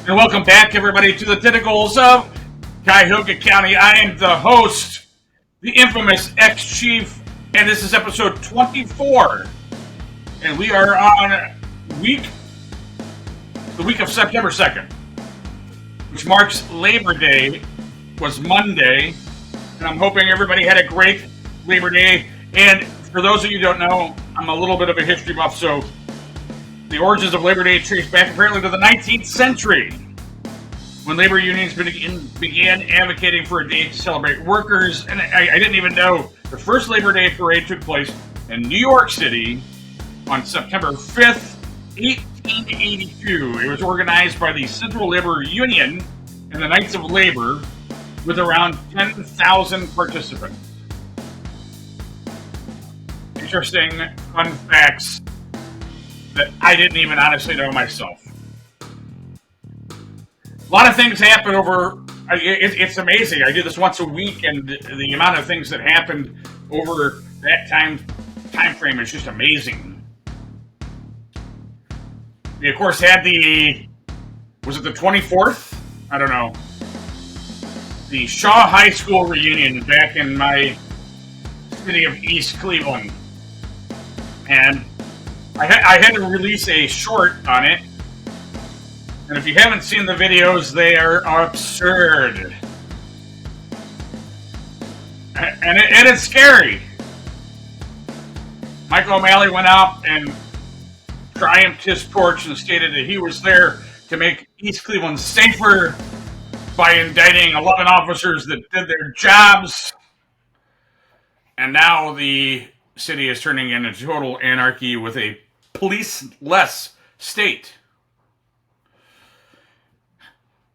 And welcome back, everybody, to the tentacles of Cuyahoga County. I am the host, the infamous ex-chief, and this is episode 24. And we are on the week of September 2nd, which marks Labor Day, was Monday. And I'm hoping everybody had a great Labor Day. And for those of you who don't know, I'm a little bit of a history buff, so the origins of Labor Day trace back apparently to the 19th century, when labor unions began advocating for a day to celebrate workers. And I didn't even know the first Labor Day parade took place in New York City on September 5th, 1882. It was organized by the Central Labor Union and the Knights of Labor with around 10,000 participants. Interesting fun facts that I didn't even honestly know myself. A lot of things happen over, it's amazing. I do this once a week, and the amount of things that happened over that time frame is just amazing. We, of course, had was it the 24th? I don't know. The Shaw High School reunion back in my city of East Cleveland. And I had to release a short on it. And if you haven't seen the videos, they are absurd. And it's scary. Michael O'Malley went out and triumphed his torch and stated that he was there to make East Cleveland safer by indicting 11 officers that did their jobs. And now the city is turning into total anarchy with a police-less state.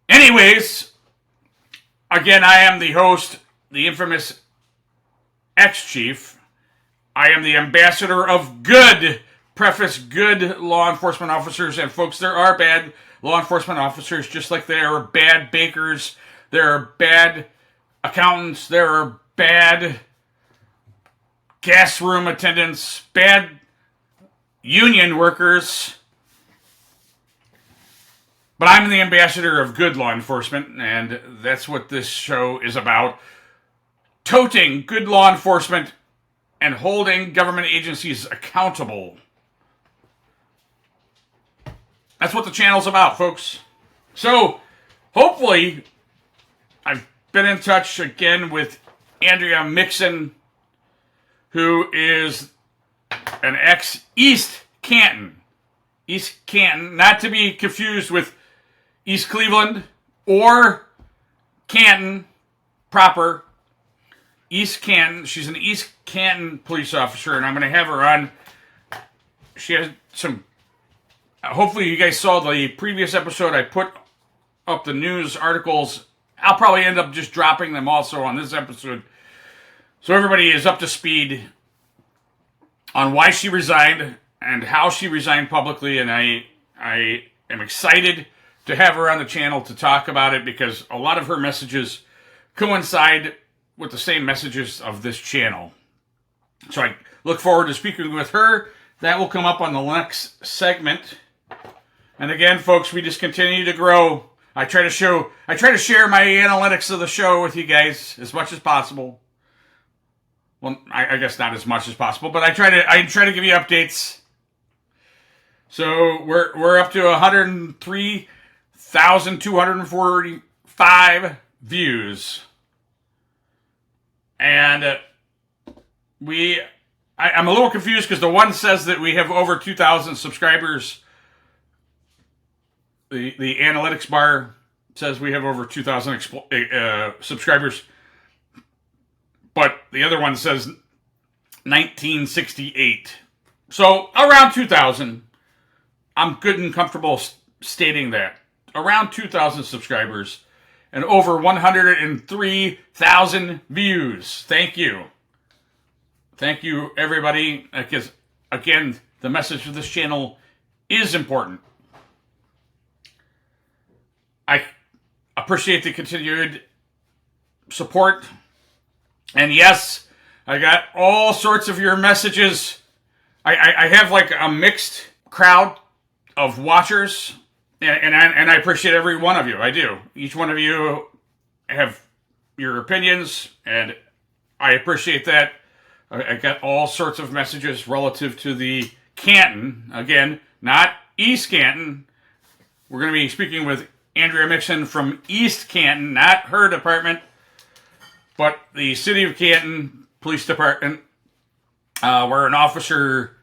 Anyways, again, I am the host, the infamous ex-chief. I am the ambassador of good, preface good law enforcement officers. And folks, there are bad law enforcement officers, just like there are bad bakers, there are bad accountants, there are bad gas room attendants, bad union workers. But I'm the ambassador of good law enforcement, and that's what this show is about. Toting good law enforcement and holding government agencies accountable. That's what the channel's about, folks. So, hopefully, I've been in touch again with Andrea Mixon, who is an ex-East Canton. East Canton, not to be confused with East Cleveland or Canton proper. East Canton. She's an East Canton police officer, and I'm going to have her on. She has some. Hopefully, you guys saw the previous episode. I put up the news articles. I'll probably end up just dropping them also on this episode, so everybody is up to speed on why she resigned and how she resigned publicly. And I am excited to have her on the channel to talk about it, because a lot of her messages coincide with the same messages of this channel. So I look forward to speaking with her. That will come up on the next segment. And again, folks, we just continue to grow. I try to share my analytics of the show with you guys as much as possible. Well, I guess not as much as possible, but I try to give you updates. So we're up to 103,245 views, and I'm a little confused because the one says that we have over 2,000 subscribers. The analytics bar says we have over 2,000 subscribers, but the other one says 1968. So around 2,000. I'm good and comfortable stating that. Around 2,000 subscribers and over 103,000 views. Thank you. Thank you, everybody. Because, again, the message of this channel is important. I appreciate the continued support. And yes, I got all sorts of your messages. I have like a mixed crowd of watchers and I appreciate every one of you. I do. Each one of you have your opinions, and I appreciate that. I got all sorts of messages relative to the Canton. Again, not East Canton. We're going to be speaking with Andrea Mixon from East Canton, not her department, but the City of Canton Police Department, where an officer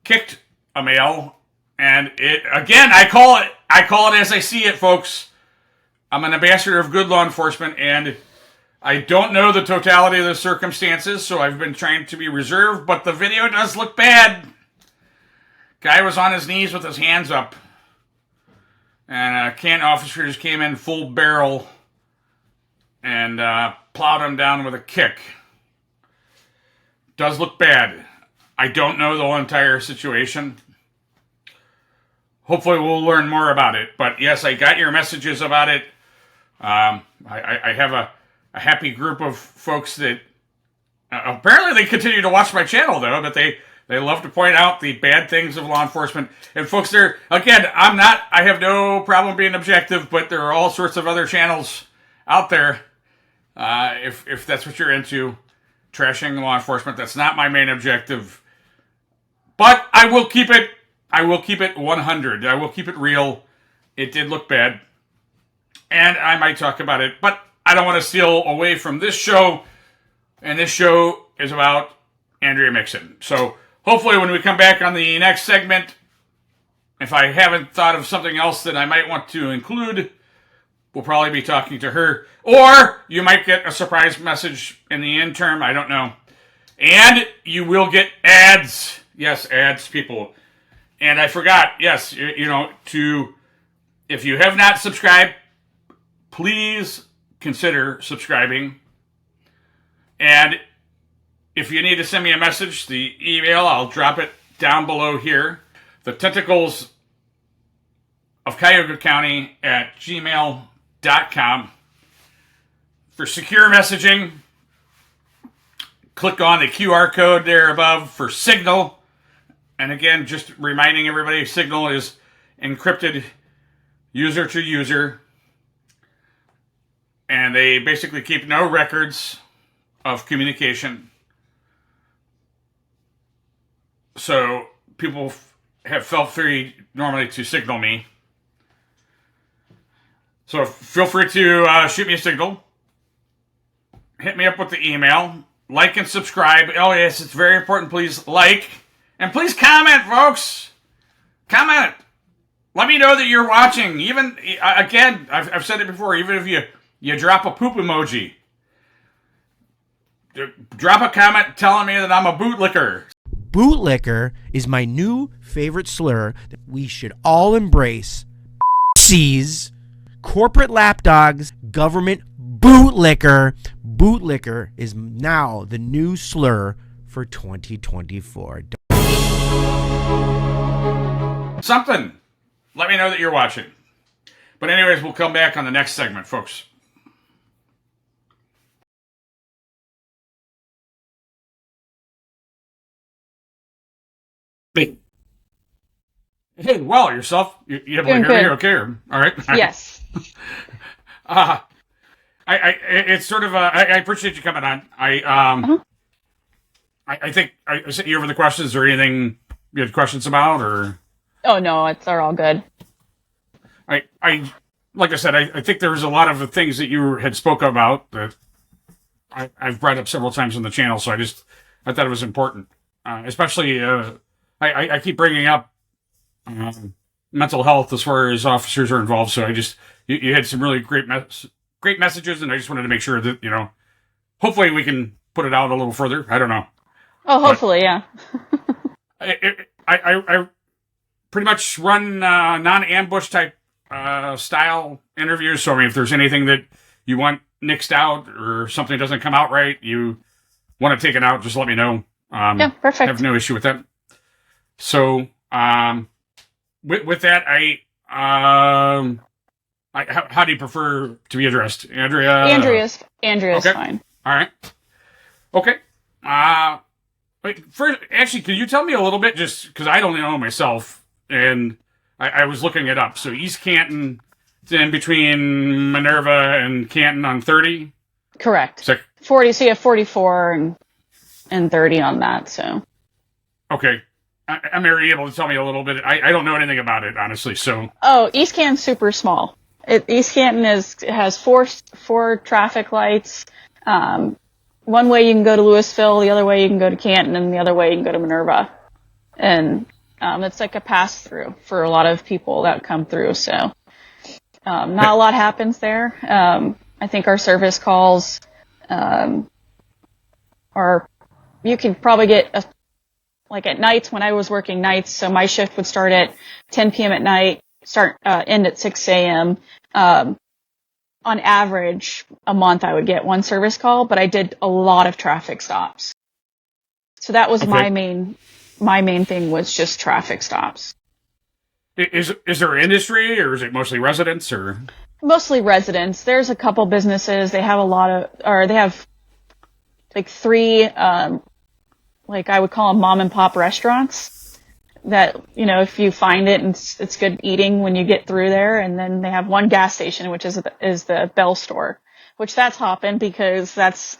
kicked a male, and I call it as I see it, folks. I'm an ambassador of good law enforcement, and I don't know the totality of the circumstances, so I've been trying to be reserved, but the video does look bad. Guy was on his knees with his hands up, and Canton officers came in full barrel and plowed him down with a kick. Does look bad. I don't know the whole entire situation. Hopefully we'll learn more about it, but yes, I got your messages about it. I have a happy group of folks that apparently they continue to watch my channel, though, but they love to point out the bad things of law enforcement. And folks, I have no problem being objective, but there are all sorts of other channels out there, if that's what you're into, trashing law enforcement. That's not my main objective, but I will keep it 100. I will keep it real. It did look bad, and I might talk about it, but I don't want to steal away from this show, and this show is about Andrea Mixon. So hopefully when we come back on the next segment, if I haven't thought of something else that I might want to include, we'll probably be talking to her. Or you might get a surprise message in the interim. I don't know. And you will get ads. Yes, ads, people. And I forgot, yes, if you have not subscribed, please consider subscribing. And if you need to send me a message, the email, I'll drop it down below here. The tentacles of Cuyahoga County at gmail.com. For secure messaging, click on the QR code there above for Signal. And again, just reminding everybody, Signal is encrypted user to user. And they basically keep no records of communication. So people have felt free normally to signal me. So feel free to shoot me a signal. Hit me up with the email. Like and subscribe. Oh yes, it's very important. Please like. And please comment, folks. Comment. Let me know that you're watching. Even, again, I've said it before, even if you drop a poop emoji. Drop a comment telling me that I'm a bootlicker. Bootlicker is my new favorite slur that we should all embrace. Sees corporate lapdogs, government bootlicker. Bootlicker is now the new slur for 2024. Something. Let me know that you're watching. But anyways, we'll come back on the next segment, folks. Hey, well, yourself? You have like, you're okay? All right. Yes. It's sort of I appreciate you coming on. I think I sent you over the questions. Or anything you had questions about, or? Oh no, they're all good. I like I said, I think there was a lot of the things that you had spoke about that I've brought up several times on the channel. So I thought it was important, especially I keep bringing up mental health as far as officers are involved. So you had some really great messages, and I just wanted to make sure that hopefully we can put it out a little further. I don't know. Oh, hopefully, yeah. I pretty much run non-ambush type style interviews. So I mean, if there's anything that you want nixed out or something doesn't come out right, you want to take it out, just let me know. Yeah, perfect. I have no issue with that. So with that, how do you prefer to be addressed, Andrea? Andrea's okay. Fine. All right. Okay. Wait, first, actually, can you tell me a little bit, just because I don't know myself, and I was looking it up. So East Canton, it's in between Minerva and Canton on 30. Correct. So, 40. So you have 44 and 30 on that. So. okay. Are you able to tell me a little bit? I don't know anything about it, honestly. So. Oh, East Canton's super small. East Canton has four traffic lights. One way you can go to Louisville, the other way you can go to Canton, and the other way you can go to Minerva. And it's like a pass through for a lot of people that come through. So not a lot happens there. I think our service calls are, you can probably get like at nights when I was working nights. So my shift would start at 10 p.m. at night, end at 6 a.m. On average, a month I would get one service call, but I did a lot of traffic stops. So that was my main thing was just traffic stops. Is there industry, or is it mostly residents, or? Mostly residents. There's a couple businesses. They have like three, like I would call them mom and pop restaurants that, if you find it and it's good eating when you get through there. And then they have one gas station, which is the Bell store, which that's hopping because that's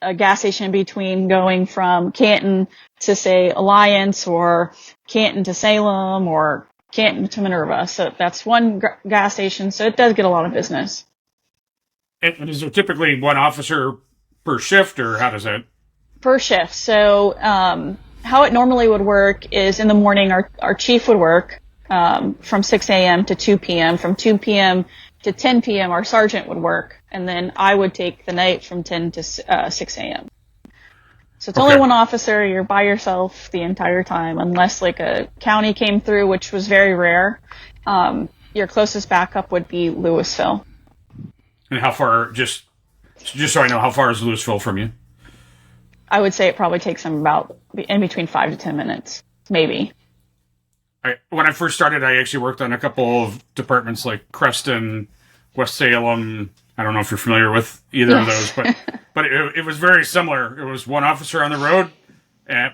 a gas station between going from Canton to, say, Alliance, or Canton to Salem, or Canton to Minerva. So that's one gas station. So it does get a lot of business. And is there typically one officer per shift, or how does that? Per shift. So how it normally would work is in the morning our chief would work from 6 a.m. to 2 p.m. From 2 p.m. to 10 p.m. our sergeant would work, and then I would take the night from 10 to 6 a.m. So it's only one officer. You're by yourself the entire time, unless like a county came through, which was very rare. Your closest backup would be Louisville. And how far, just so I know, how far is Louisville from you? I would say it probably takes them about in between 5 to 10 minutes, maybe. When I first started, I actually worked on a couple of departments like Creston, West Salem. I don't know if you're familiar with either of those, but it was very similar. It was one officer on the road,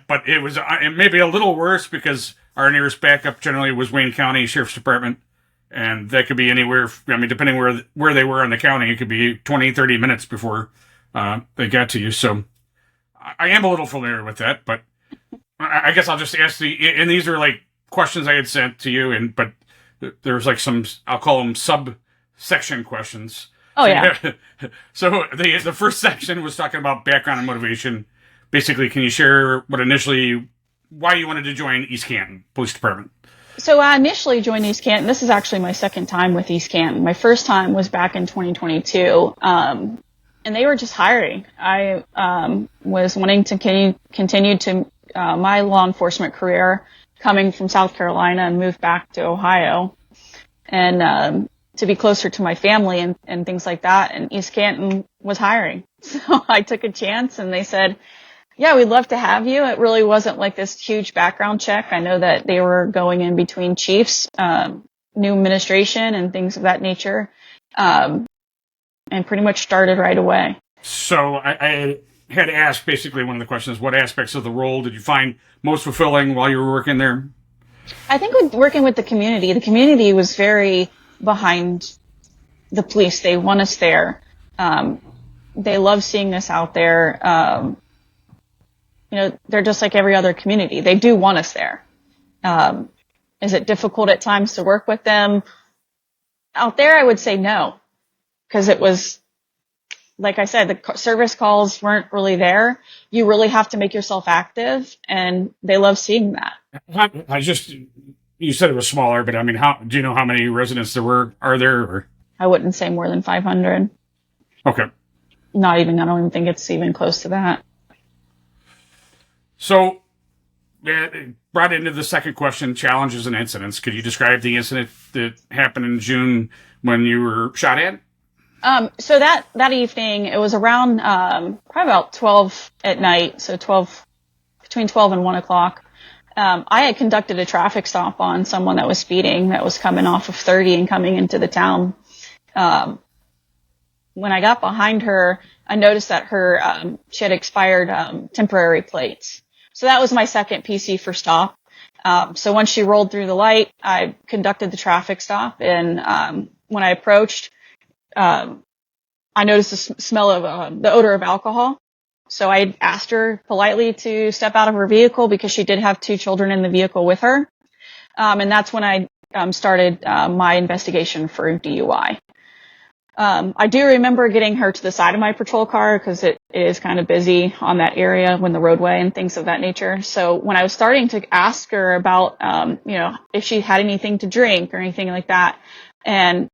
but it was maybe a little worse because our nearest backup generally was Wayne County Sheriff's Department, and that could be anywhere. I mean, depending where they were in the county, it could be 20, 30 minutes before they got to you. So I am a little familiar with that, but I guess I'll just ask and these are like questions I had sent to you, but there's like some, I'll call them subsection questions. Oh, yeah. So the first section was talking about background and motivation. Basically, can you share why you wanted to join East Canton Police Department? So I initially joined East Canton. This is actually my second time with East Canton. My first time was back in 2022. And they were just hiring. I was wanting to continue to my law enforcement career, coming from South Carolina and moved back to Ohio, and to be closer to my family and things like that. And East Canton was hiring. So I took a chance, and they said, yeah, we'd love to have you. It really wasn't like this huge background check. I know that they were going in between chiefs, new administration and things of that nature. And pretty much started right away. So I had asked, basically one of the questions, what aspects of the role did you find most fulfilling while you were working there? I think working with the community was very behind the police. They want us there. They love seeing us out there. They're just like every other community. They do want us there. Is it difficult at times to work with them? Out there, I would say no. Because it was, like I said, the service calls weren't really there. You really have to make yourself active, and they love seeing that. You said it was smaller, but I mean, do you know how many residents are there? Or? I wouldn't say more than 500. Okay. I don't even think it's even close to that. So, brought into the second question, challenges and incidents. Could you describe the incident that happened in June when you were shot at? So that evening, it was around, probably about 12 at night. So between 12 and 1 o'clock. I had conducted a traffic stop on someone that was speeding, that was coming off of 30 and coming into the town. When I got behind her, I noticed that she had expired, temporary plates. So that was my second PC for stop. So once she rolled through the light, I conducted the traffic stop, and when I approached, I noticed the smell of the odor of alcohol. So I asked her politely to step out of her vehicle because she did have 2 children in the vehicle with her. And that's when I started my investigation for DUI. I do remember getting her to the side of my patrol car because it is kind of busy on that area when the roadway and things of that nature. So when I was starting to ask her about, if she had anything to drink or anything like that, and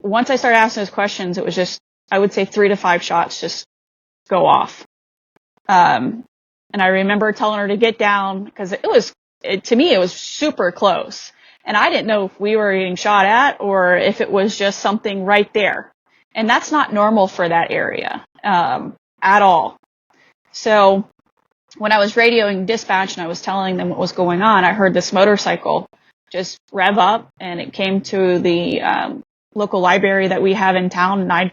once I started asking those questions, it was just, I would say 3 to 5 shots just go off. And I remember telling her to get down because to me, it was super close. And I didn't know if we were getting shot at or if it was just something right there. And that's not normal for that area, at all. So when I was radioing dispatch and I was telling them what was going on, I heard this motorcycle just rev up, and it came to the local library that we have in town, and I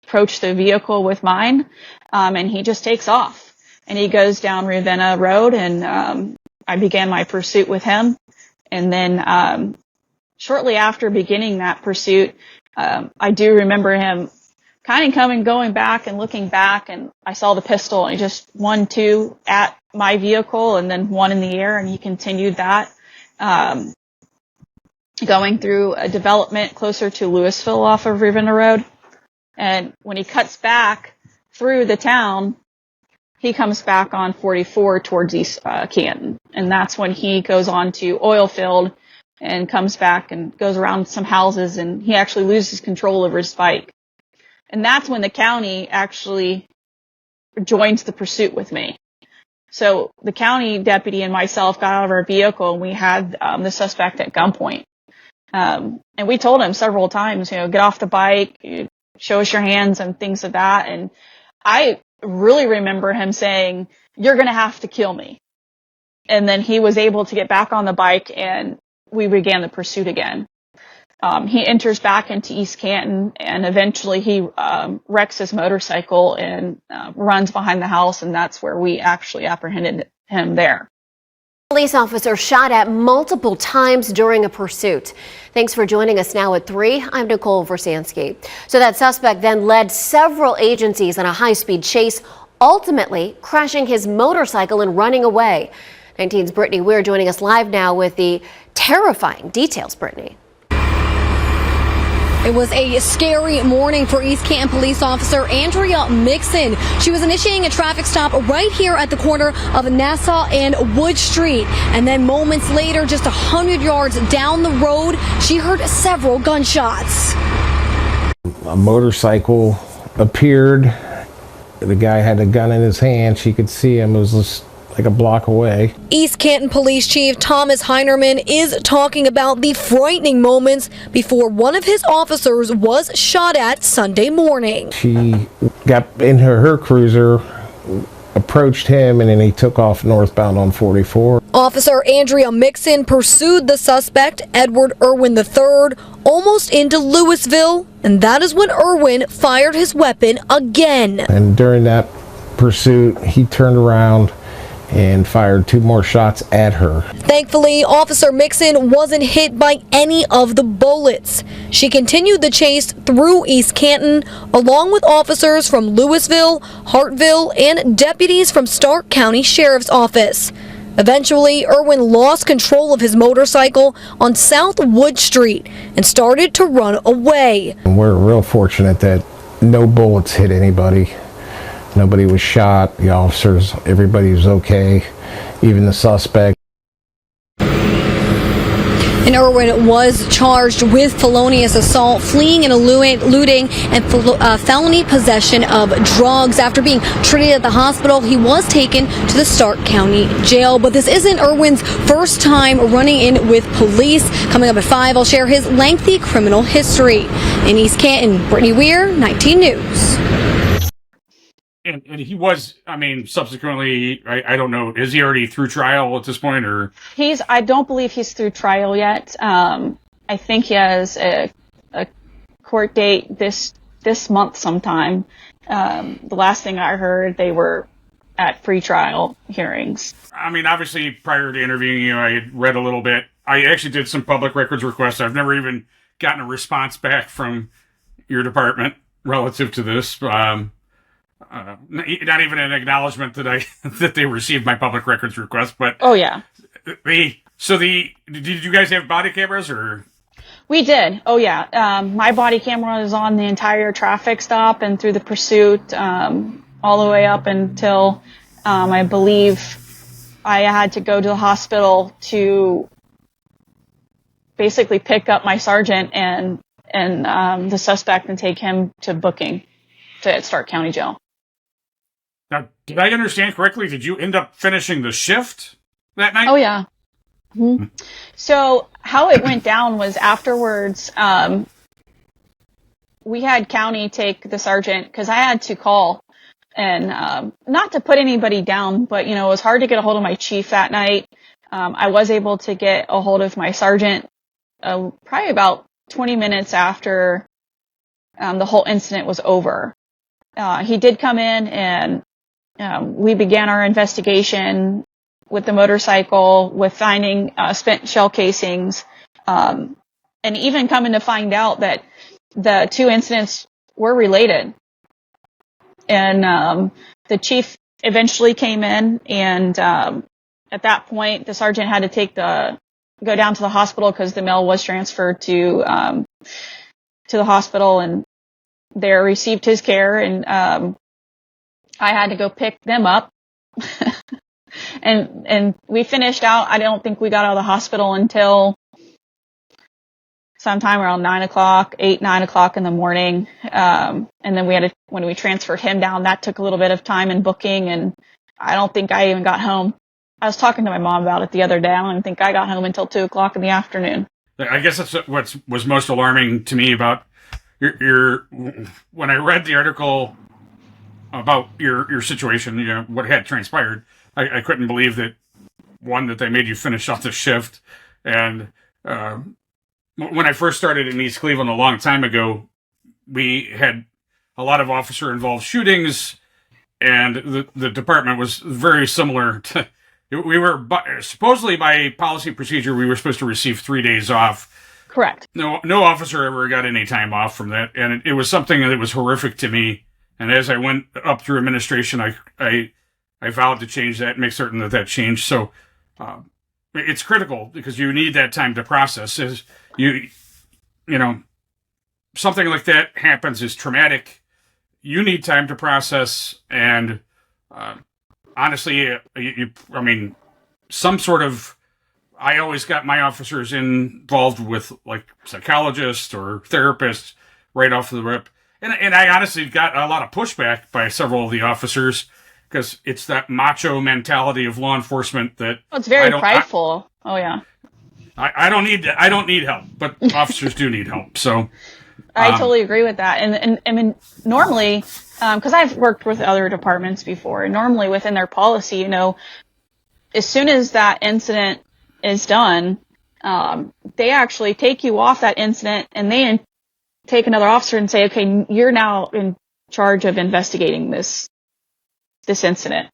approached the vehicle with mine, and he just takes off. And he goes down Ravenna Road, and I began my pursuit with him. And then shortly after beginning that pursuit, I do remember him kind of going back and looking back, and I saw the pistol, and he just 1, 2 at my vehicle, and then 1 in the air, and he continued that. Going through a development closer to Louisville off of Ravenna Road. And when he cuts back through the town, he comes back on 44 towards East Canton. And that's when he goes on to Oilfield and comes back and goes around some houses, and he actually loses control over his bike. And that's when the county actually joins the pursuit with me. So the county deputy and myself got out of our vehicle, and we had the suspect at gunpoint. And we told him several times, get off the bike, show us your hands and things of that. And I really remember him saying, "You're going to have to kill me." And then he was able to get back on the bike, and we began the pursuit again. He enters back into East Canton, and eventually he wrecks his motorcycle and runs behind the house, and that's where we actually apprehended him there. Police officer shot at multiple times during a pursuit. Thanks for joining us now at 3. I'm Nicole Versansky. So that suspect then led several agencies on a high-speed chase, ultimately crashing his motorcycle and running away. 19's Brittany Weir joining us live now with the terrifying details. Brittany. It was a scary morning for East Canton police officer Andrea Mixon. She was initiating a traffic stop right here at the corner of Nassau and Wood Street. And then moments later, just 100 yards down the road, she heard several gunshots. A motorcycle appeared. The guy had a gun in his hand. She could see him. It was just like a block away. East Canton Police Chief Thomas Heinerman is talking about the frightening moments before one of his officers was shot at Sunday morning. She got in her cruiser, approached him, and then he took off northbound on 44. Officer Andrea Mixon pursued the suspect, Edward Erwin III, almost into Louisville, and that is when Erwin fired his weapon again. And during that pursuit, he turned around and fired 2 more shots at her. Thankfully, Officer Mixon wasn't hit by any of the bullets. She continued the chase through East Canton, along with officers from Louisville, Hartville, and deputies from Stark County Sheriff's Office. Eventually, Erwin lost control of his motorcycle on South Wood Street and started to run away. And we're real fortunate that no bullets hit anybody. Nobody was shot. The officers, everybody was okay, even the suspect. And Erwin was charged with felonious assault, fleeing and eluding, and felony possession of drugs. After being treated at the hospital, he was taken to the Stark County Jail. But this isn't Erwin's first time running in with police. Coming up at 5, I'll share his lengthy criminal history. In East Canton, Brittany Weir, 19 News. And he was, subsequently, I don't know, is he already through trial at this point, or? I don't believe he's through trial yet. I think he has a court date this month sometime. The last thing I heard, they were at pretrial hearings. I mean, obviously, prior to interviewing you, I had read a little bit. I actually did some public records requests. I've never even gotten a response back from your department relative to this. Not even an acknowledgement that that they received my public records request. But Oh yeah, did you guys have body cameras or? we did. Oh yeah, my body camera is on the entire traffic stop and through the pursuit, all the way up until I believe I had to go to the hospital to basically pick up my sergeant and the suspect and take him to booking to Stark County Jail. Now, did I understand correctly? Did you end up finishing the shift that night? Oh yeah. Mm-hmm. So how it went down was afterwards, we had county take the sergeant because I had to call and not to put anybody down, but it was hard to get a hold of my chief that night. I was able to get a hold of my sergeant probably about 20 minutes after the whole incident was over. He did come in and we began our investigation with the motorcycle, with finding spent shell casings, and even coming to find out that the two incidents were related. And the chief eventually came in, and at that point, the sergeant had to go down to the hospital because the male was transferred to the hospital, and there received his care. And I had to go pick them up. And we finished out. I don't think we got out of the hospital until sometime around 9 o'clock in the morning. And then when we transferred him down, that took a little bit of time in booking, and I don't think I even got home. I was talking to my mom about it the other day. I don't even think I got home until 2 o'clock in the afternoon. I guess that's what was most alarming to me about your when I read the article about your situation, what had transpired. I couldn't believe that they made you finish off the shift. And when I first started in East Cleveland a long time ago, we had a lot of officer-involved shootings, and the department was very similar to. We were supposedly by policy procedure, we were supposed to receive 3 days off. Correct. No officer ever got any time off from that, and it was something that was horrific to me. And as I went up through administration, I vowed to change that, make certain that changed. So it's critical because you need that time to process. As something like that happens is traumatic. You need time to process, and honestly, some sort of. I always got my officers involved with like psychologists or therapists right off the rip, and I honestly got a lot of pushback by several of the officers. Because it's that macho mentality of law enforcement that it's very prideful. Oh yeah. I don't need help, but officers do need help. So I totally agree with that. And I mean, normally, because I've worked with other departments before, and normally within their policy, as soon as that incident is done, they actually take you off that incident, and they take another officer and say, okay, you're now in charge of investigating this incident.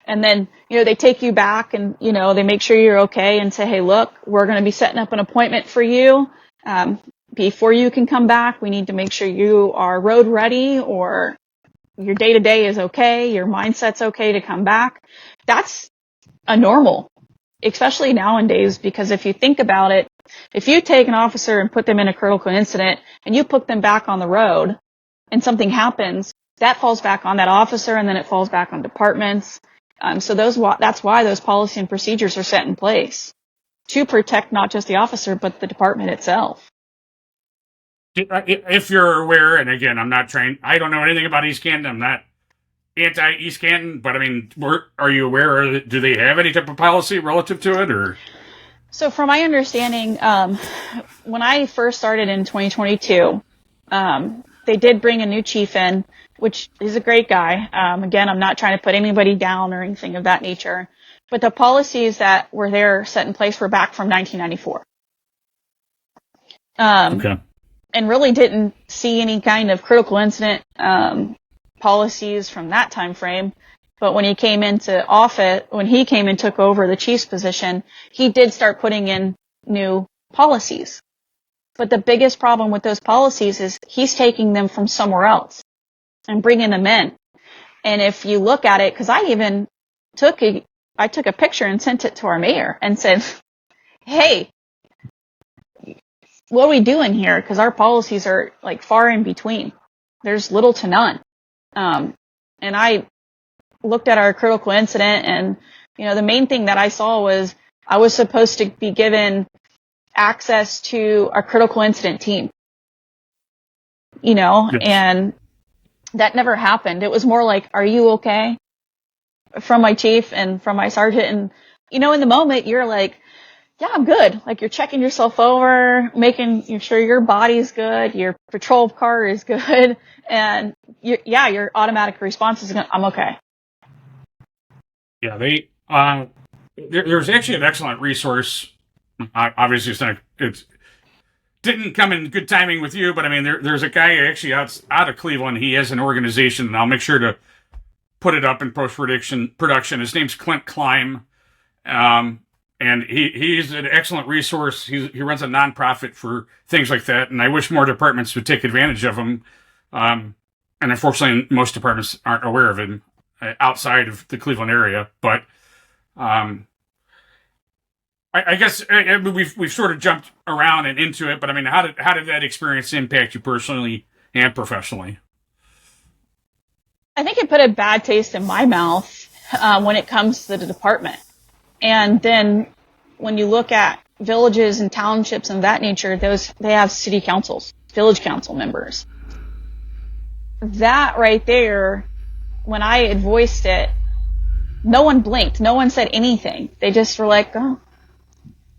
And then, they take you back and, they make sure you're okay and say, hey, look, we're going to be setting up an appointment for you. Before you can come back, we need to make sure you are road ready, or your day-to-day is okay, your mindset's okay to come back. That's a normal, especially nowadays, because if you think about it, if you take an officer and put them in a critical incident and you put them back on the road and something happens, that falls back on that officer, and then it falls back on departments. So that's why those policy and procedures are set in place to protect not just the officer, but the department itself. If you're aware, and again, I'm not trained, I don't know anything about East Canton. I'm not anti-East Canton, but I mean, are you aware? Do they have any type of policy relative to it, or? So from my understanding, when I first started in 2022, they did bring a new chief in, which is a great guy. Again, I'm not trying to put anybody down or anything of that nature, but the policies that were there set in place were back from 1994. Okay. And really didn't see any kind of critical incident policies from that time frame. But when he came into office, when he came and took over the chief's position, he did start putting in new policies. But the biggest problem with those policies is he's taking them from somewhere else and bringing them in. And if you look at it, because I took a picture and sent it to our mayor and said, hey, what are we doing here? Because our policies are like far in between. There's little to none. And I looked at our critical incident, and the main thing that I saw was I was supposed to be given access to a critical incident team. Yes. And that never happened. It was more like, are you okay? From my chief and from my sergeant. And, in the moment, you're like, yeah, I'm good. Like, you're checking yourself over, making sure your body's good, your patrol car is good, and your automatic response is, I'm okay. Yeah, there's actually an excellent resource. Obviously, it didn't come in good timing with you, but I mean, there's a guy actually out of Cleveland. He has an organization, and I'll make sure to put it up in post-production. His name's Clint Climb. And he's an excellent resource. He runs a nonprofit for things like that, and I wish more departments would take advantage of him. And unfortunately, most departments aren't aware of him outside of the Cleveland area. But I guess we've sort of jumped around and into it. But I mean, how did that experience impact you personally and professionally? I think it put a bad taste in my mouth when it comes to the department. And then when you look at villages and townships and that nature, they have city councils, village council members. That right there, when I had voiced it, no one blinked. No one said anything. They just were like, oh,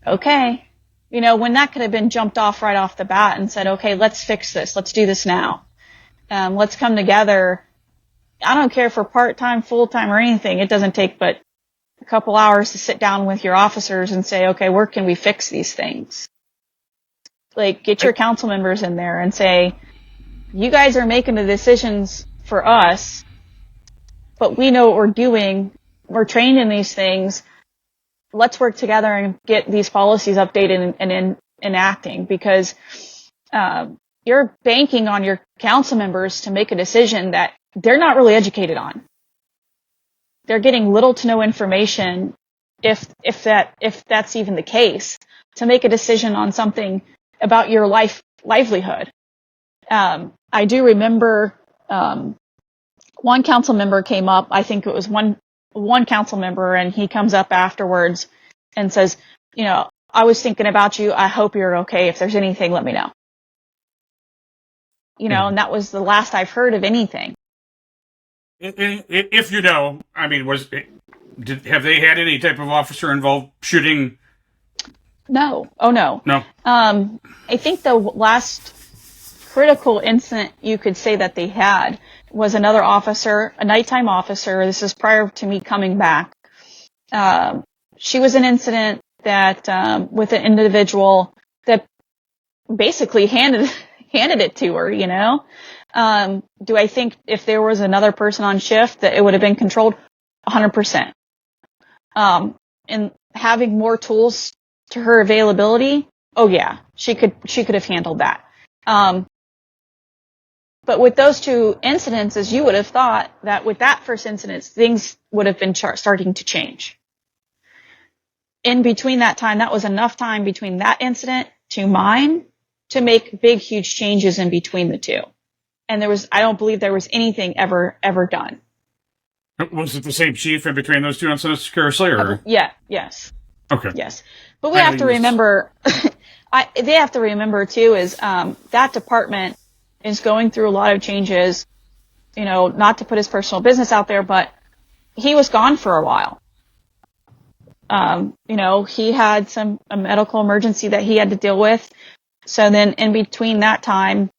okay. When that could have been jumped off right off the bat and said, okay, let's fix this. Let's do this now. Let's come together. I don't care for part-time, full-time, or anything. It doesn't take but a couple hours to sit down with your officers and say, okay, where can we fix these things? Like, get your council members in there and say, you guys are making the decisions for us, but we know what we're doing. We're trained in these things. Let's work together and get these policies updated and enacting, because you're banking on your council members to make a decision that they're not really educated on. They're getting little to no information, if that's even the case, to make a decision on something about your livelihood. I do remember one council member came up. I think it was one council member, and he comes up afterwards and says, I was thinking about you. I hope you're okay. If there's anything, let me know. And that was the last I've heard of anything. If I mean, have they had any type of officer involved shooting? No. Oh, no. No. I think the last critical incident you could say that they had was another officer, a nighttime officer. This is prior to me coming back. She was an incident that with an individual that basically handed it to her, Do I think if there was another person on shift that it would have been controlled? 100%. And having more tools to her availability, oh yeah, she could have handled that. But with those two incidences, you would have thought that with that first incident, things would have been starting to change. In between that time, that was enough time between that incident to mine to make big, huge changes in between the two. And I don't believe there was anything ever done. Was it the same chief in between those two incidents, curiously, or? Yeah, yes. Okay. Yes. But we have to remember, they have to remember too is, that department is going through a lot of changes, not to put his personal business out there, but he was gone for a while. He had a medical emergency that he had to deal with. So then in between that time,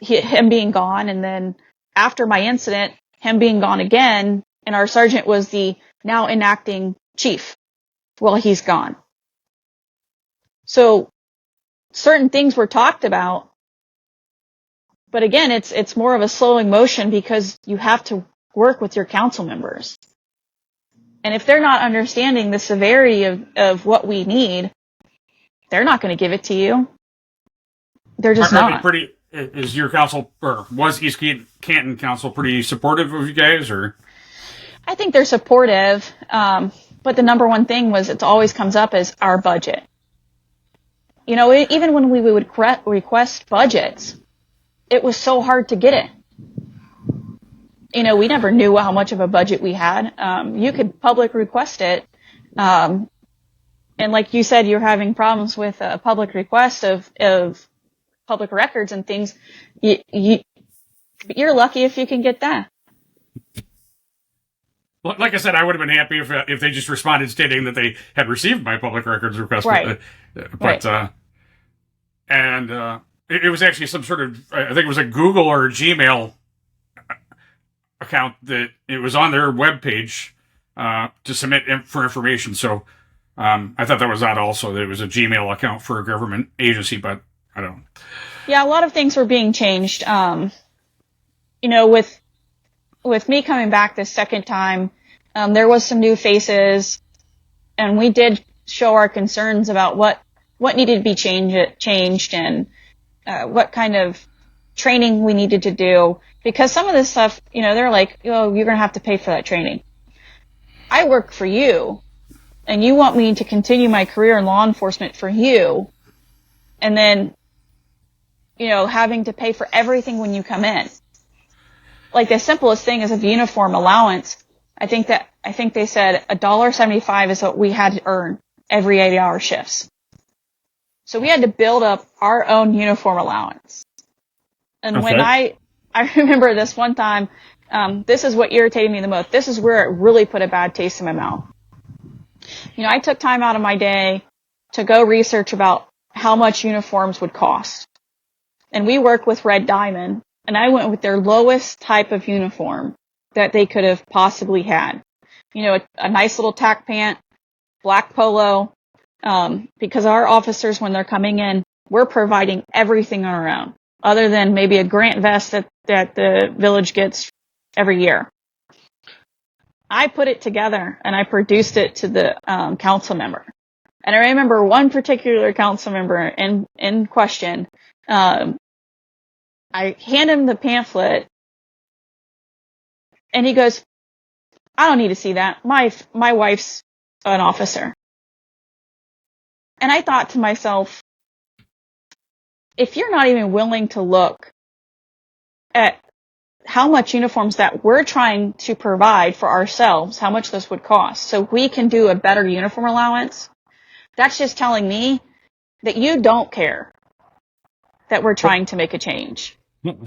him being gone, and then after my incident, him being gone again, and our sergeant was the now enacting chief while he's gone. So certain things were talked about, but again, it's more of a slowing motion because you have to work with your council members. And if they're not understanding the severity of what we need, they're not going to give it to you. They're just not. Is your council, or was East Canton Council pretty supportive of you guys, or? I think they're supportive, but the number one thing was it always comes up as our budget. You know, even when we would request budgets, it was so hard to get it. You know, we never knew how much of a budget we had. You could public request it. And like you said, you're having problems with a public request of public records and things. You're lucky if you can get that. Like I said, I would have been happy if they just responded stating that they had received my public records request. Right. But it was actually some sort of, I think it was a Google or a Gmail account that it was on their webpage to submit for information. So I thought that was odd also, that it was a Gmail account for a government agency, but I don't know. Yeah, a lot of things were being changed. You know, with me coming back this second time, there was some new faces, and we did show our concerns about what needed to be changed and what kind of training we needed to do. Because some of this stuff, you know, they're like, oh, you're going to have to pay for that training. I work for you, and you want me to continue my career in law enforcement for you, and then, you know, having to pay for everything when you come in. Like the simplest thing is a uniform allowance. I think they said $1.75 is what we had to earn every 8-hour shifts. So we had to build up our own uniform allowance. And okay. When I remember this one time, this is what irritated me the most. This is where it really put a bad taste in my mouth. You know, I took time out of my day to go research about how much uniforms would cost. And we work with Red Diamond, and I went with their lowest type of uniform that they could have possibly had. You know, a nice little tack pant, black polo, because our officers, when they're coming in, we're providing everything on our own, other than maybe a grant vest that the village gets every year. I put it together, and I produced it to the council member. And I remember one particular council member in question, I hand him the pamphlet, and he goes, I don't need to see that. My wife's an officer. And I thought to myself, if you're not even willing to look at how much uniforms that we're trying to provide for ourselves, how much this would cost, so we can do a better uniform allowance, that's just telling me that you don't care that we're trying to make a change.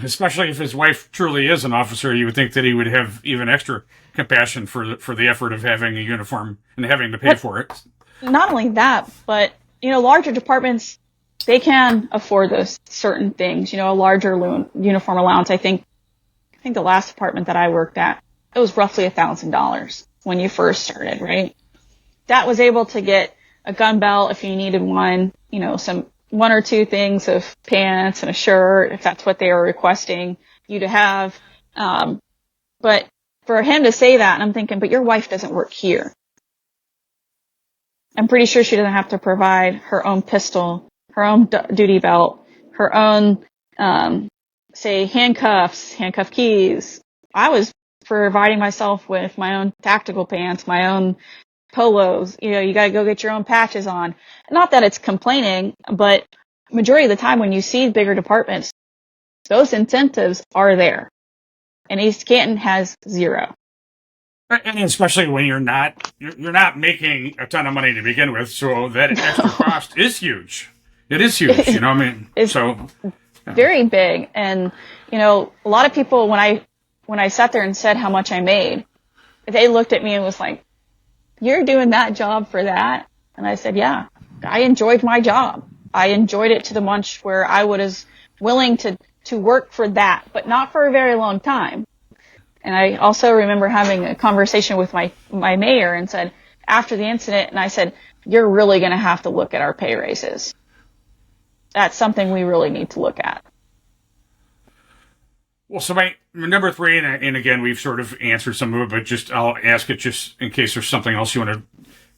Especially if his wife truly is an officer, you would think that he would have even extra compassion for the effort of having a uniform and having to pay for it. Not only that, but, you know, larger departments, they can afford those certain things. You know, a larger uniform allowance. I think the last department that I worked at, it was roughly $1,000 when you first started, right? That was able to get a gun belt if you needed one, you know, one or two things of pants and a shirt, if that's what they were requesting you to have. But for him to say that, and I'm thinking, but your wife doesn't work here. I'm pretty sure she doesn't have to provide her own pistol, her own duty belt, her own, say, handcuff keys. I was providing myself with my own tactical pants, my own polos. You know, you got to go get your own patches on. Not that it's complaining, but majority of the time when you see bigger departments, those incentives are there. And East Canton has zero. And especially when you're not making a ton of money to begin with, so that extra cost is huge. It is huge, you know what I mean? It's very big. And, you know, a lot of people, when I sat there and said how much I made, they looked at me and was like, you're doing that job for that? And I said, yeah, I enjoyed my job. I enjoyed it to the much where I was willing to work for that, but not for a very long time. And I also remember having a conversation with my mayor and said, after the incident, and I said, you're really going to have to look at our pay raises. That's something we really need to look at. Well, so my number 3, and again, we've sort of answered some of it, but just I'll ask it just in case there's something else you want to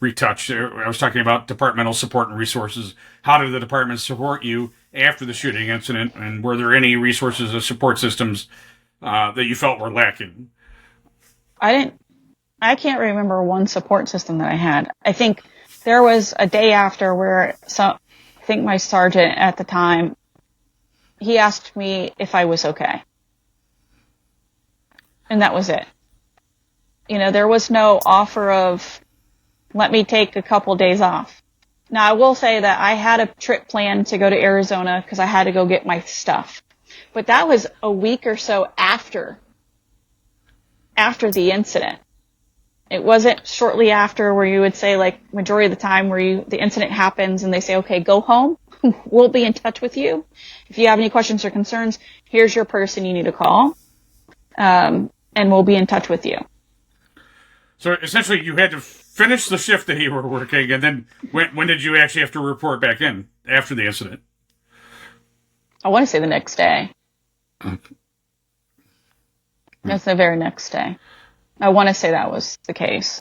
retouch. I was talking about departmental support and resources. How did the department support you after the shooting incident, and were there any resources or support systems that you felt were lacking? I can't remember one support system that I had. I think there was a day after where I think my sergeant at the time, he asked me if I was okay. And that was it. There was no offer of, let me take a couple days off. Now, I will say that I had a trip planned to go to Arizona because I had to go get my stuff. But that was a week or so after the incident. It wasn't shortly after where you would say, like, majority of the time where the incident happens and they say, okay, go home. We'll be in touch with you. If you have any questions or concerns, here's your person you need to call. And we'll be in touch with you. So essentially you had to finish the shift that you were working, and then when did you actually have to report back in after the incident? I want to say the next day. That's the very next day. I want to say that was the case.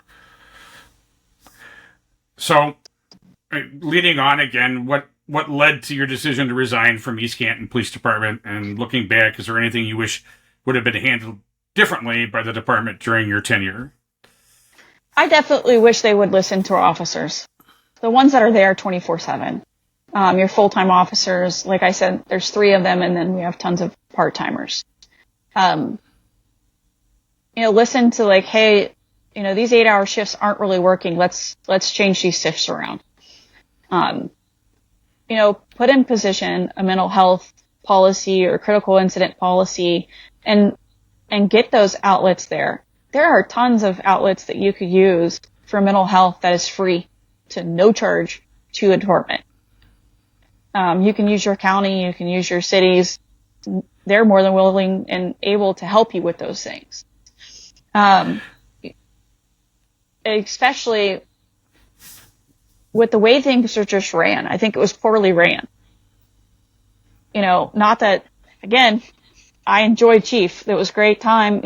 So, leading on again, what led to your decision to resign from East Canton Police Department? And looking back, is there anything you wish would have been handled differently by the department during your tenure? I definitely wish they would listen to our officers. The ones that are there 24/7. Your full-time officers, like I said, there's 3 of them, and then we have tons of part-timers. Listen to like, hey, these 8-hour shifts aren't really working. Let's change these shifts around. Put in position a mental health policy or critical incident policy and get those outlets there. There are tons of outlets that you could use for mental health that is free to no charge to a department. You can use your county, you can use your cities. They're more than willing and able to help you with those things. Especially with the way things are just ran. I think it was poorly ran. Not that, again, I enjoyed Chief. It was a great time.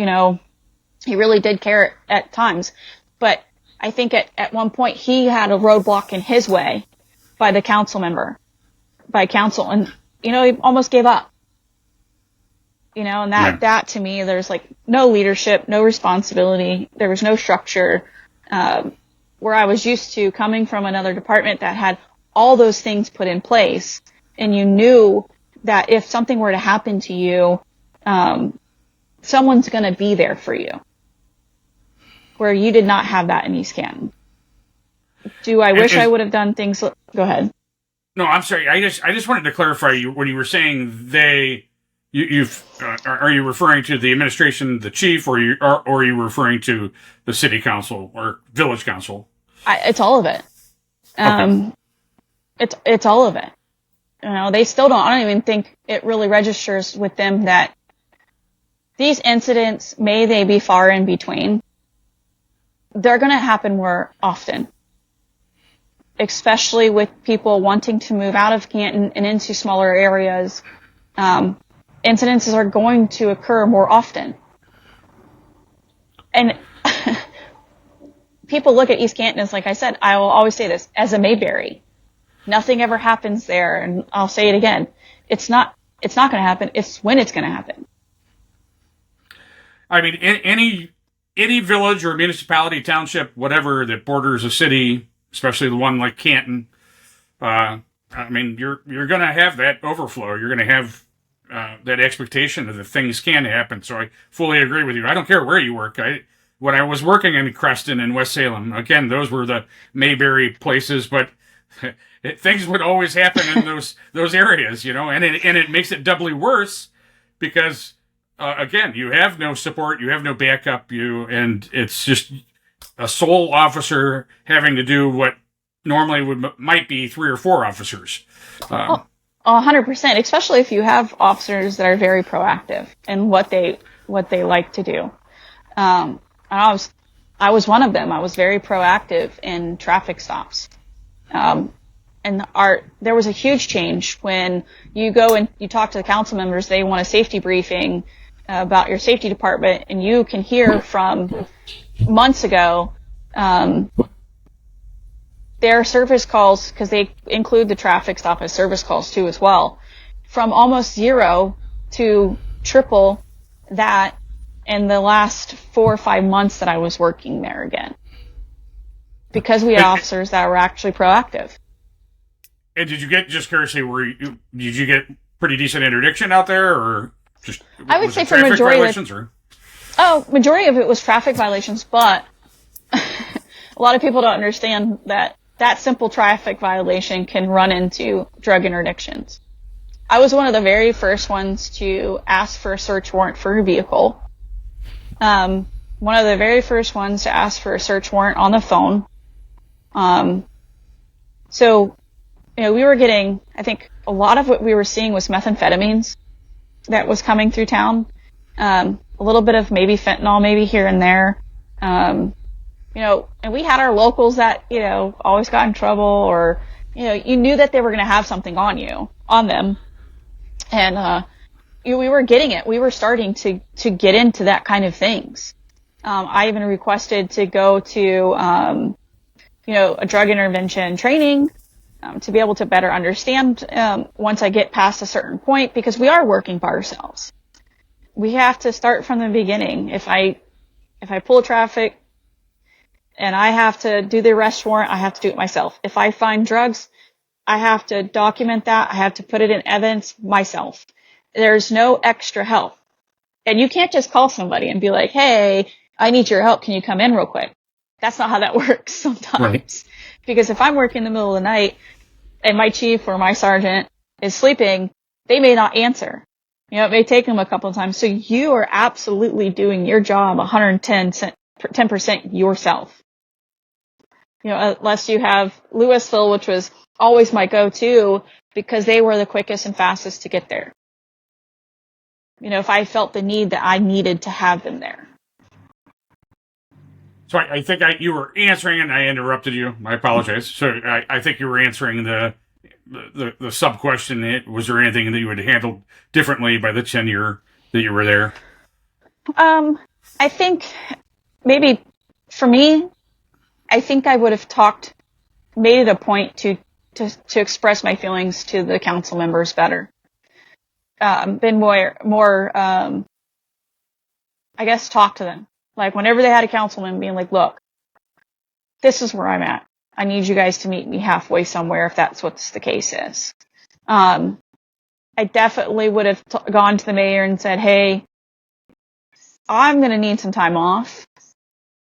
He really did care at times. But I think at one point he had a roadblock in his way by council. And, he almost gave up. And that to me, there's like no leadership, no responsibility. There was no structure, where I was used to coming from another department that had all those things put in place. And you knew that if something were to happen to you, someone's going to be there for you. Where you did not have that in East Canton. Do I wish I would have done things? Go ahead. No, I'm sorry. I just wanted to clarify when you were saying are you referring to the administration, the chief, or are you referring to the city council or village council? It's all of it. Okay. It's all of it. They still don't. I don't even think it really registers with them that these incidents, may they be far in between, they're going to happen more often. Especially with people wanting to move out of Canton and into smaller areas. Incidences are going to occur more often. And people look at East Canton as, like I said, I will always say this, as a Mayberry. Nothing ever happens there, and I'll say it again. It's not going to happen. It's when it's going to happen. I mean, any village or municipality, township, whatever that borders a city, especially the one like Canton, you're going to have that overflow. You're going to have that expectation that things can happen. So I fully agree with you. I don't care where you work. When I was working in Creston and West Salem, again, those were the Mayberry places, but things would always happen in those areas, and it makes it doubly worse because, again, you have no support, you have no backup, and it's just a sole officer having to do what normally might be 3 or 4 officers. 100%, especially if you have officers that are very proactive in what they like to do. I was one of them. I was very proactive in traffic stops. There was a huge change when you go and you talk to the council members, they want a safety briefing, about your safety department, and you can hear from months ago, their service calls, because they include the traffic stop as service calls too as well, from almost 0 to triple that in the last 4 or 5 months that I was working there again. Because we had officers that were actually proactive. And did you get, just curiously, did you get pretty decent interdiction out there, or just I would say for traffic majority violations, majority of it was traffic violations, but a lot of people don't understand that simple traffic violation can run into drug interdictions. I was one of the very first ones to ask for a search warrant for a vehicle. One of the very first ones to ask for a search warrant on the phone. So, we were getting, I think a lot of what we were seeing was methamphetamines that was coming through town. A little bit of maybe fentanyl, maybe here and there. And we had our locals that, always got in trouble, or, you knew that they were going to have something on them. And, we were getting it. We were starting to get into that kind of things. I even requested to go to, a drug intervention training, to be able to better understand, once I get past a certain point, because we are working by ourselves. We have to start from the beginning. If I pull traffic and I have to do the arrest warrant, I have to do it myself. If I find drugs, I have to document that. I have to put it in evidence myself. There's no extra help. And you can't just call somebody and be like, hey, I need your help. Can you come in real quick? That's not how that works sometimes. Right. Because if I'm working in the middle of the night and my chief or my sergeant is sleeping, they may not answer. It may take them a couple of times. So you are absolutely doing your job 110% yourself. Unless you have Louisville, which was always my go-to because they were the quickest and fastest to get there. If I felt the need that I needed to have them there. So I think you were answering, and I interrupted you. I apologize. So I think you were answering the sub question. Was there anything that you would handle differently by the tenure that you were there? I think maybe for me, I think I would have made it a point to express my feelings to the council members better. Been more, I guess, talk to them. Like whenever they had a councilman being like, look, this is where I'm at. I need you guys to meet me halfway somewhere if that's what the case is. I definitely would have gone to the mayor and said, hey, I'm going to need some time off.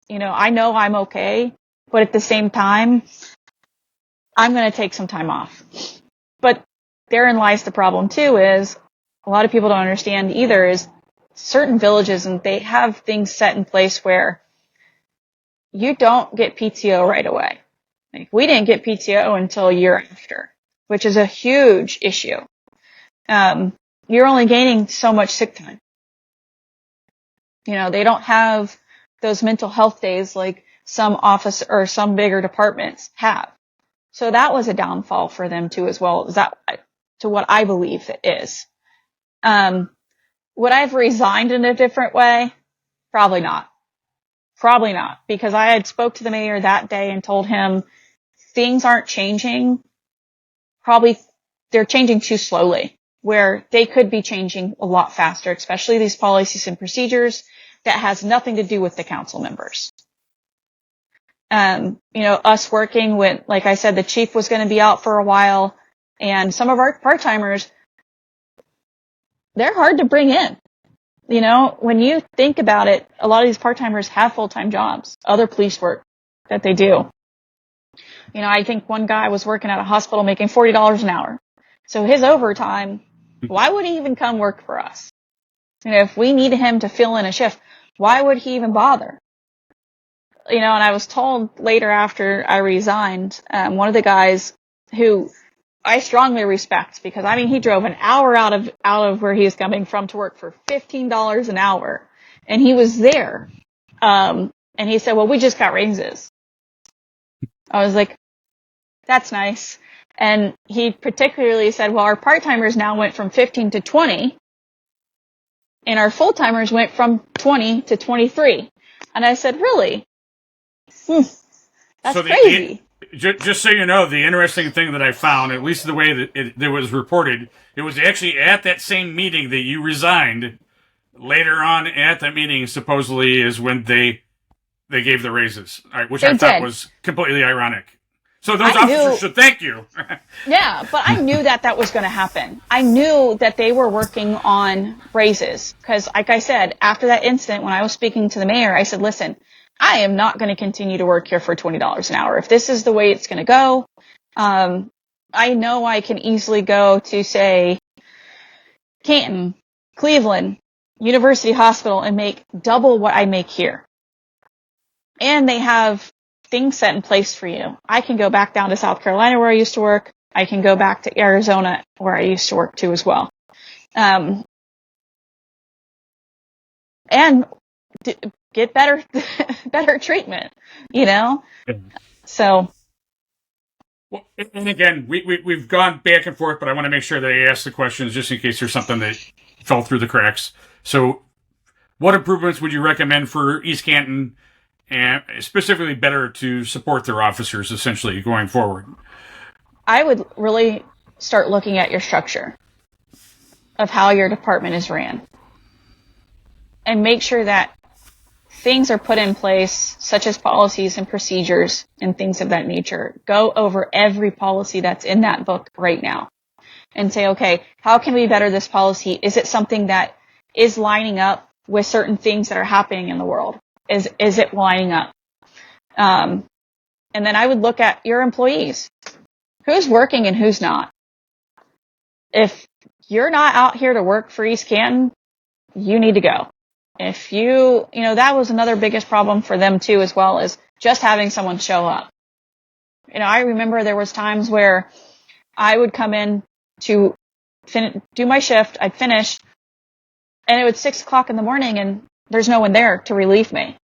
I know I'm okay, but at the same time, I'm going to take some time off. But therein lies the problem too, is a lot of people don't understand either, is certain villages, and they have things set in place where you don't get PTO right away. Like, we didn't get PTO until a year after, which is a huge issue. You're only gaining so much sick time. They don't have those mental health days like some office or some bigger departments have. So that was a downfall for them too, as well. Is that to what I believe it is? Would I have resigned in a different way? Probably not. Probably not, because I had spoke to the mayor that day and told him things aren't changing. Probably they're changing too slowly, where they could be changing a lot faster, especially these policies and procedures that has nothing to do with the council members. Us working with, like I said, the chief was going to be out for a while, and some of our part-timers, they're hard to bring in. When you think about it, a lot of these part-timers have full-time jobs, other police work that they do. I think one guy was working at a hospital making $40 an hour. So his overtime, why would he even come work for us? If we needed him to fill in a shift, why would he even bother? And I was told later after I resigned, one of the guys who I strongly respect, because he drove an hour out of where he was coming from to work for $15 an hour, and he was there. And he said, well, we just got raises. I was like, that's nice. And he particularly said, well, our part-timers now went from 15 to 20. and our full-timers went from 20 to 23. And I said, really? That's so crazy. Just so you know, the interesting thing that I found, at least the way that it was reported, it was actually at that same meeting that you resigned. Later on at that meeting, supposedly, is when they gave the raises, which I thought was completely ironic. So those officers should thank you. Yeah, but I knew that was going to happen. I knew that they were working on raises because, like I said, after that incident, when I was speaking to the mayor, I said, listen, I am not going to continue to work here for $20 an hour. If this is the way it's going to go, I know I can easily go to, say, Canton, Cleveland, University Hospital and make double what I make here. And they have things set in place for you. I can go back down to South Carolina where I used to work. I can go back to Arizona where I used to work too as well. And get better treatment, you know? So. Well, and again, we've gone back and forth, but I want to make sure that I ask the questions just in case there's something that fell through the cracks. So what improvements would you recommend for East Canton, and specifically better to support their officers essentially going forward? I would really start looking at your structure of how your department is ran and make sure that things are put in place, such as policies and procedures and things of that nature. Go over every policy that's in that book right now and say, okay, how can we better this policy? Is it something that is lining up with certain things that are happening in the world? Is it lining up? And then I would look at your employees. Who's working and who's not? If you're not out here to work for East Canton, you need to go. If that was another biggest problem for them too, as well as just having someone show up. I remember there was times where I would come in to do my shift. I'd finish, and it was 6:00 in the morning, and there's no one there to relieve me.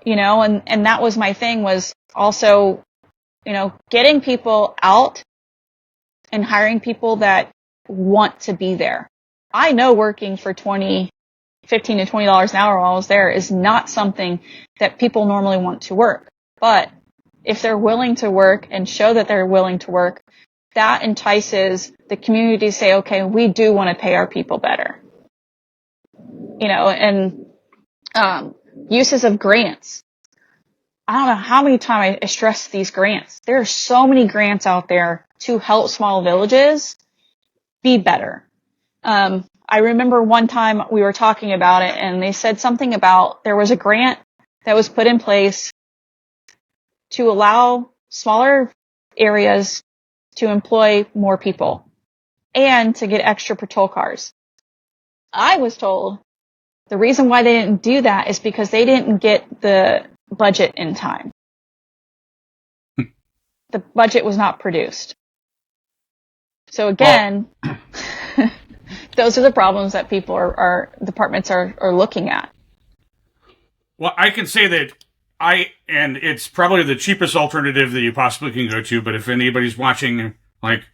And that was my thing, was also, getting people out and hiring people that want to be there. I know working for $15 to $20 an hour while I was there is not something that people normally want to work. But if they're willing to work and show that they're willing to work, that entices the community to say, okay, we do want to pay our people better. Uses of grants. I don't know how many times I stress these grants. There are so many grants out there to help small villages be better. I remember one time we were talking about it, and they said something about there was a grant that was put in place to allow smaller areas to employ more people and to get extra patrol cars. I was told the reason why they didn't do that is because they didn't get the budget in time. The budget was not produced. So again, those are the problems that people departments are looking at. Well, I can say that and it's probably the cheapest alternative that you possibly can go to, but if anybody's watching, like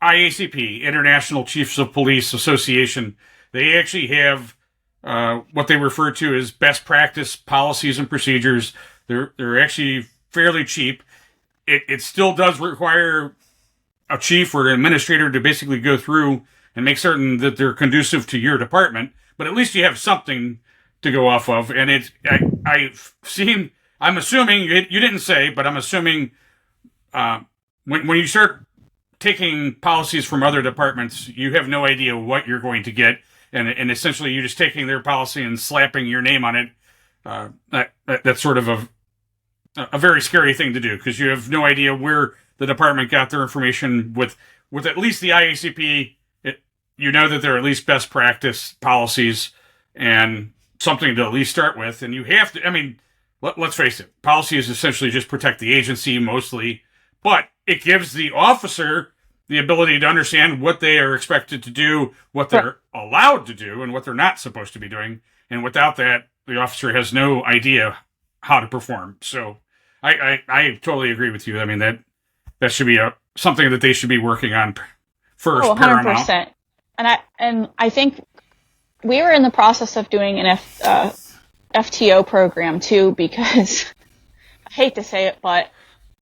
IACP, International Chiefs of Police Association, they actually have what they refer to as best practice policies and procedures. They're actually fairly cheap. It still does require a chief or an administrator to basically go through and make certain that they're conducive to your department, but at least you have something to go off of. And I'm assuming, you didn't say, but I'm assuming when you start taking policies from other departments, you have no idea what you're going to get. And essentially you're just taking their policy and slapping your name on it. That's sort of a very scary thing to do, because you have no idea where the department got their information. With at least the IACP, you know that they're at least best practice policies and something to at least start with. And you have to, let's face it, policy is essentially just protect the agency mostly, but it gives the officer the ability to understand what they are expected to do, what they're allowed to do, and what they're not supposed to be doing. And without that, the officer has no idea how to perform. So I totally agree with you. That should be something that they should be working on first. 100%. And I think we were in the process of doing an FTO program too, because I hate to say it, but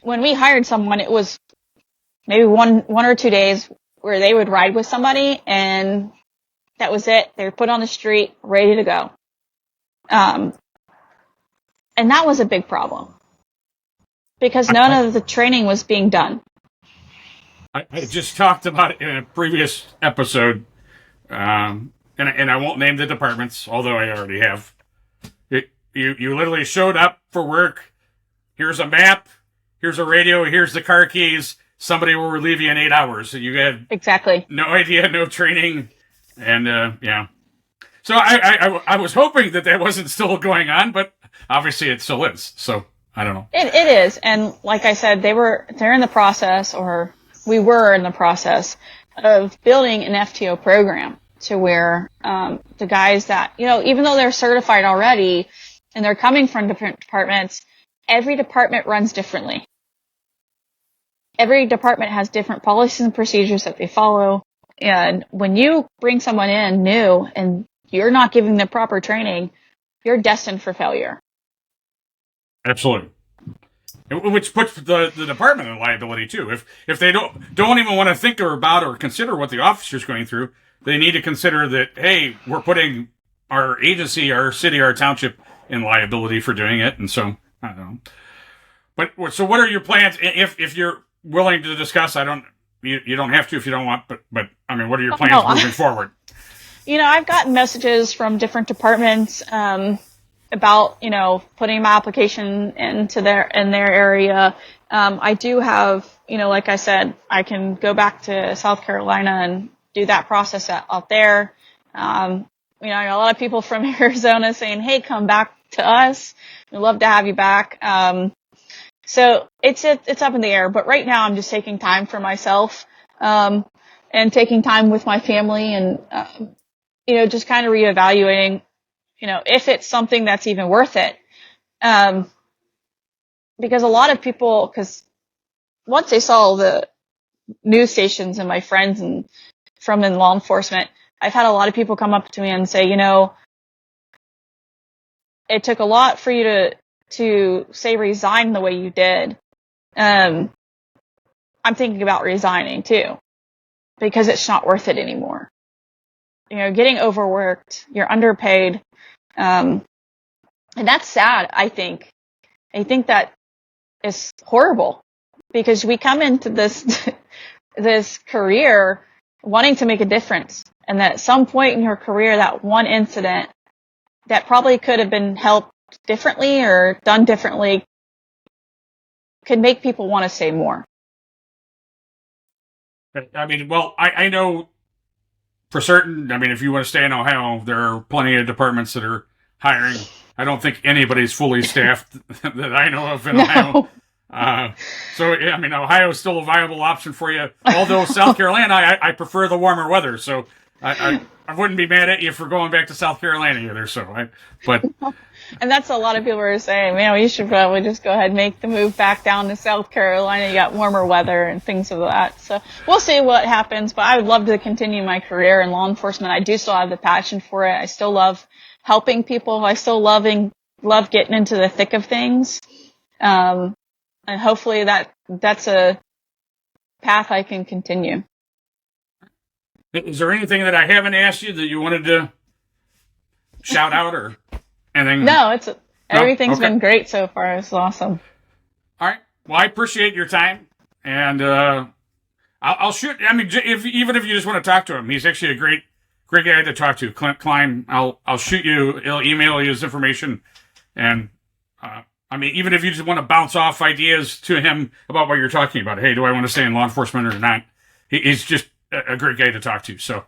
when we hired someone, it was maybe one or 2 days where they would ride with somebody and that was it. They were put on the street, ready to go. And that was a big problem because none of the training was being done. I just talked about it in a previous episode, and I won't name the departments, although I already have. You literally showed up for work. Here's a map. Here's a radio. Here's the car keys. Somebody will relieve you in 8 hours. So you had exactly no idea, no training, and yeah. So I was hoping that wasn't still going on, but obviously it still is. So I don't know. It is, and like I said, they're in the process, or we were in the process of building an FTO program to where the guys that, even though they're certified already and they're coming from different departments, every department runs differently. Every department has different policies and procedures that they follow. And when you bring someone in new and you're not giving them proper training, you're destined for failure. Absolutely. Which puts the department in liability too. If they don't even want to think about or consider what the officer's going through, they need to consider that, hey, we're putting our agency, our city, our township in liability for doing it. And so, I don't know. But so what are your plans if you're willing to discuss? You don't have to if you don't want, but I mean, what are your plans moving forward? I've gotten messages from different departments about putting my application in their area. I do have, like I said, I can go back to South Carolina and do that process out there. A lot of people from Arizona saying, "Hey, come back to us. We'd love to have you back." So it's up in the air, but right now I'm just taking time for myself, and taking time with my family and, just kind of reevaluating, if it's something that's even worth it. Because a lot of people, once they saw the news stations and my friends and from in law enforcement, I've had a lot of people come up to me and say, it took a lot for you to say resign the way you did. I'm thinking about resigning too, because it's not worth it anymore. Getting overworked, you're underpaid, and that's sad. I think that is horrible because we come into this career wanting to make a difference, and that at some point in your career, that one incident that probably could have been helped differently or done differently could make people want to say more. I mean, well, I know for certain, I mean, if you want to stay in Ohio, there are plenty of departments that are hiring. I don't think anybody's fully staffed that I know of in Ohio. So, I mean, Ohio is still a viable option for you. Although South Carolina, I prefer the warmer weather. So I wouldn't be mad at you for going back to South Carolina either. And that's a lot of people are saying, man, we should probably just go ahead and make the move back down to South Carolina. You got warmer weather and things of that. So we'll see what happens. But I would love to continue my career in law enforcement. I do still have the passion for it. I still love helping people. I still love getting into the thick of things. And hopefully that's a path I can continue. Is there anything that I haven't asked you that you wanted to shout out or anything? No, everything's been great so far. It's awesome. All right. Well, I appreciate your time, and I'll shoot. I mean, even if you just want to talk to him, he's actually a great guy to talk to. Clint Klein. I'll shoot you. He'll email you his information, and I mean, even if you just want to bounce off ideas to him about what you're talking about. Hey, do I want to stay in law enforcement or not? He's just a great guy to talk to. So.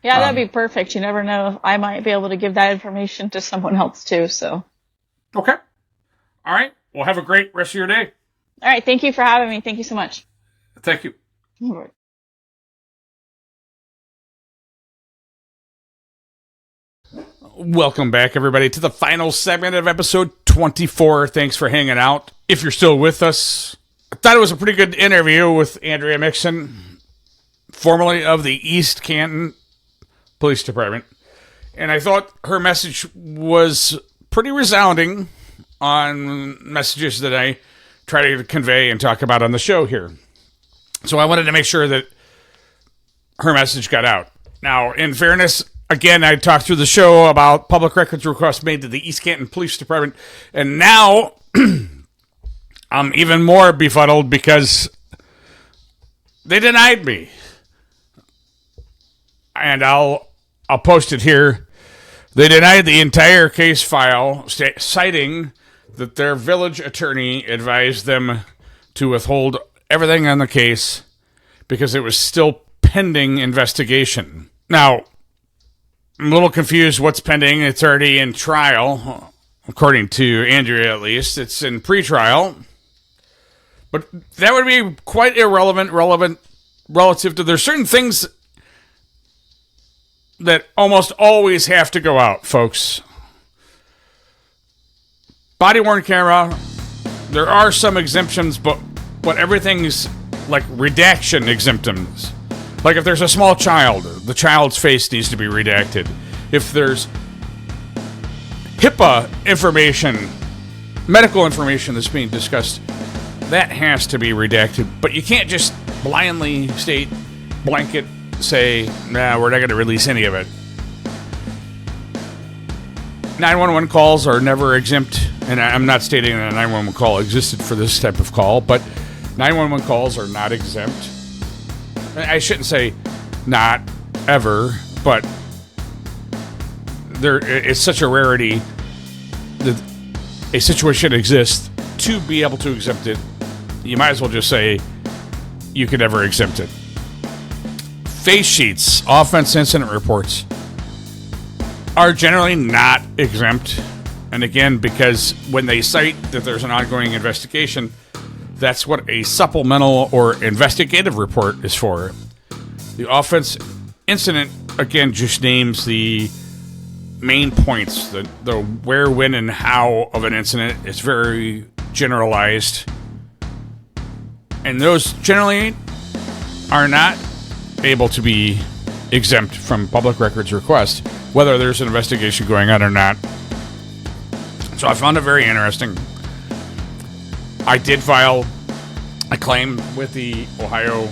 Yeah, that'd be perfect. You never know. I might be able to give that information to someone else too. So. Okay. All right. Well, have a great rest of your day. All right. Thank you for having me. Thank you so much. Thank you. All right. Welcome back, everybody, to the final segment of episode 24. Thanks for hanging out. If you're still with us, I thought it was a pretty good interview with Andrea Mixon, formerly of the East Canton Police Department. And I thought her message was pretty resounding on messages that I try to convey and talk about on the show here. So I wanted to make sure that her message got out. Now, in fairness, again, I talked through the show about public records requests made to the East Canton Police Department, and now I'm even more befuddled because they denied me. And I'll post it here. They denied the entire case file, citing that their village attorney advised them to withhold everything on the case because it was still pending investigation. Now, I'm a little confused what's pending. It's already in trial, according to Andrea at least. It's in pretrial. But that would be quite irrelevant relative to there's certain things that almost always have to go out, folks. Body-worn camera, there are some exemptions, but everything's like redaction exemptions. Like if there's a small child, the child's face needs to be redacted. If there's HIPAA information, medical information that's being discussed, that has to be redacted. But you can't just blindly state, blanket, say, nah, we're not going to release any of it. 911 calls are never exempt, and I'm not stating that a 911 call existed for this type of call, but 911 calls are not exempt. I shouldn't say not ever, but it's such a rarity that a situation exists to be able to exempt it. You might as well just say you could never exempt it. Face sheets, offense incident reports, are generally not exempt. And again, because when they cite that there's an ongoing investigation, that's what a supplemental or investigative report is for. The offense incident, again, just names the main points, the where, when, and how of an incident. It's very generalized. And those generally are not able to be exempt from public records request, whether there's an investigation going on or not. So I found it very interesting. I did file a claim with the Ohio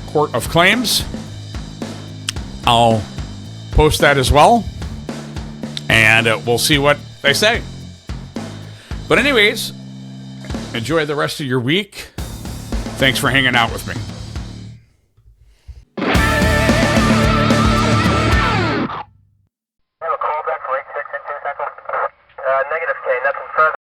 Court of Claims. I'll post that as well, and we'll see what they say. But anyways, enjoy the rest of your week. Thanks for hanging out with me.